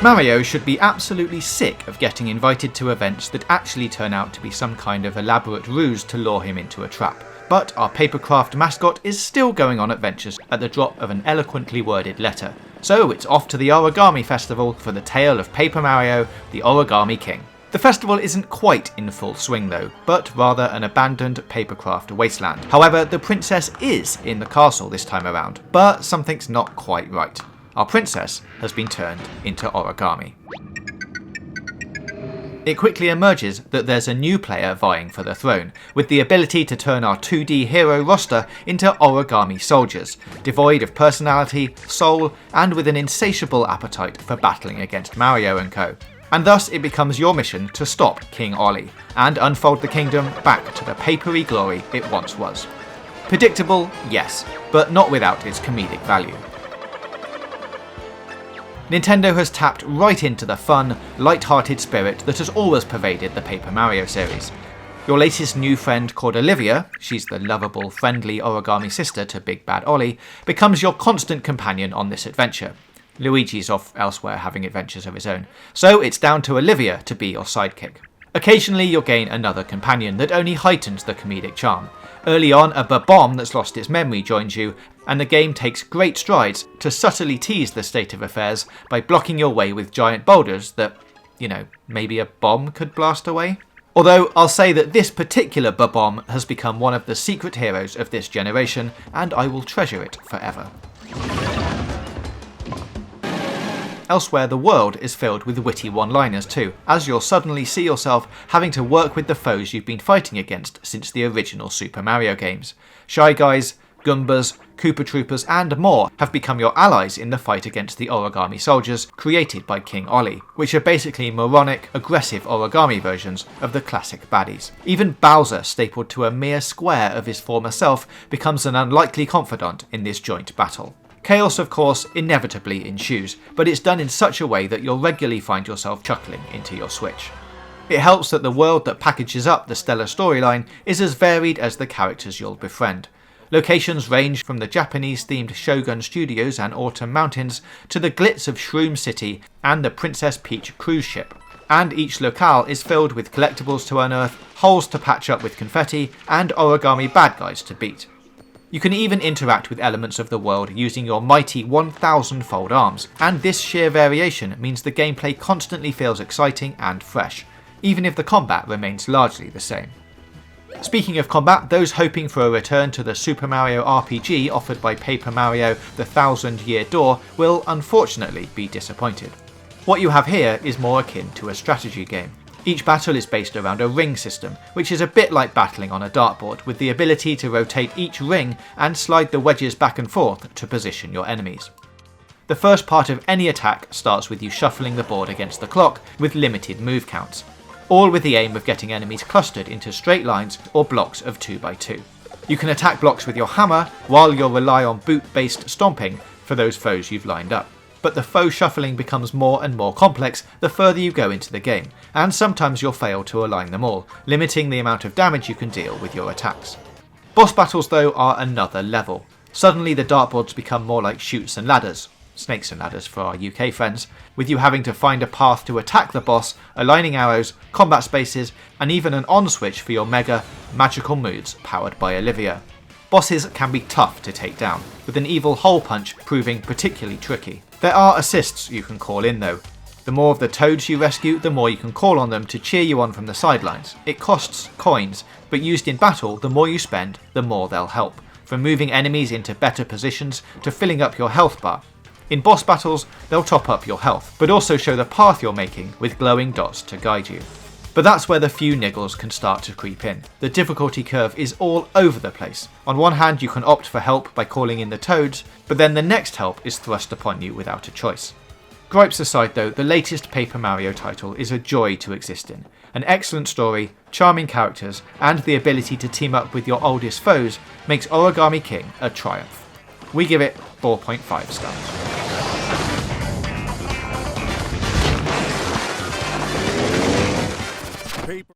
Mario should be absolutely sick of getting invited to events that actually turn out to be some kind of elaborate ruse to lure him into a trap. But our papercraft mascot is still going on adventures at the drop of an eloquently worded letter. So it's off to the Origami Festival for the tale of Paper Mario, the Origami King. The festival isn't quite in full swing though, but rather an abandoned papercraft wasteland. However, the princess is in the castle this time around, but something's not quite right. Our princess has been turned into origami. It quickly emerges that there's a new player vying for the throne, with the ability to turn our 2D hero roster into origami soldiers, devoid of personality, soul, and with an insatiable appetite for battling against Mario and co. And thus it becomes your mission to stop King Ollie, and unfold the kingdom back to the papery glory it once was. Predictable, yes, but not without its comedic value. Nintendo has tapped right into the fun, light-hearted spirit that has always pervaded the Paper Mario series. Your latest new friend called Olivia, she's the lovable, friendly origami sister to Big Bad Ollie, becomes your constant companion on this adventure. Luigi's off elsewhere having adventures of his own, so it's down to Olivia to be your sidekick. Occasionally you'll gain another companion that only heightens the comedic charm. Early on, a bomb that's lost its memory joins you, and the game takes great strides to subtly tease the state of affairs by blocking your way with giant boulders that, maybe a bomb could blast away. Although I'll say that this particular bomb has become one of the secret heroes of this generation, and I will treasure it forever. Elsewhere, the world is filled with witty one-liners too, as you'll suddenly see yourself having to work with the foes you've been fighting against since the original Super Mario games. Shy Guys, Goombas, Koopa Troopers and more have become your allies in the fight against the origami soldiers created by King Ollie, which are basically moronic, aggressive origami versions of the classic baddies. Even Bowser, stapled to a mere square of his former self, becomes an unlikely confidant in this joint battle. Chaos, of course, inevitably ensues, but it's done in such a way that you'll regularly find yourself chuckling into your Switch. It helps that the world that packages up the stellar storyline is as varied as the characters you'll befriend. Locations range from the Japanese-themed Shogun Studios and Autumn Mountains to the glitz of Shroom City and the Princess Peach cruise ship. And each locale is filled with collectibles to unearth, holes to patch up with confetti, and origami bad guys to beat. You can even interact with elements of the world using your mighty 1000-fold arms, and this sheer variation means the gameplay constantly feels exciting and fresh, even if the combat remains largely the same. Speaking of combat, those hoping for a return to the Super Mario RPG offered by Paper Mario The Thousand Year Door will unfortunately be disappointed. What you have here is more akin to a strategy game. Each battle is based around a ring system, which is a bit like battling on a dartboard, with the ability to rotate each ring and slide the wedges back and forth to position your enemies. The first part of any attack starts with you shuffling the board against the clock with limited move counts, all with the aim of getting enemies clustered into straight lines or blocks of 2x2. You can attack blocks with your hammer, while you'll rely on boot-based stomping for those foes you've lined up. But the foe shuffling becomes more and more complex the further you go into the game, and sometimes you'll fail to align them all, limiting the amount of damage you can deal with your attacks. Boss battles though are another level. Suddenly the dartboards become more like chutes and ladders, snakes and ladders for our UK friends, with you having to find a path to attack the boss, aligning arrows, combat spaces, and even an on switch for your mega magical moves powered by Olivia. Bosses can be tough to take down, with an evil hole punch proving particularly tricky. There are assists you can call in though. The more of the toads you rescue, the more you can call on them to cheer you on from the sidelines. It costs coins, but used in battle, the more you spend, the more they'll help, from moving enemies into better positions to filling up your health bar. In boss battles, they'll top up your health, but also show the path you're making with glowing dots to guide you. But that's where the few niggles can start to creep in. The difficulty curve is all over the place. On one hand, you can opt for help by calling in the toads, but then the next help is thrust upon you without a choice. Gripes aside though, the latest Paper Mario title is a joy to exist in. An excellent story, charming characters, and the ability to team up with your oldest foes makes Origami King a triumph. We give it 4.5 stars. Paper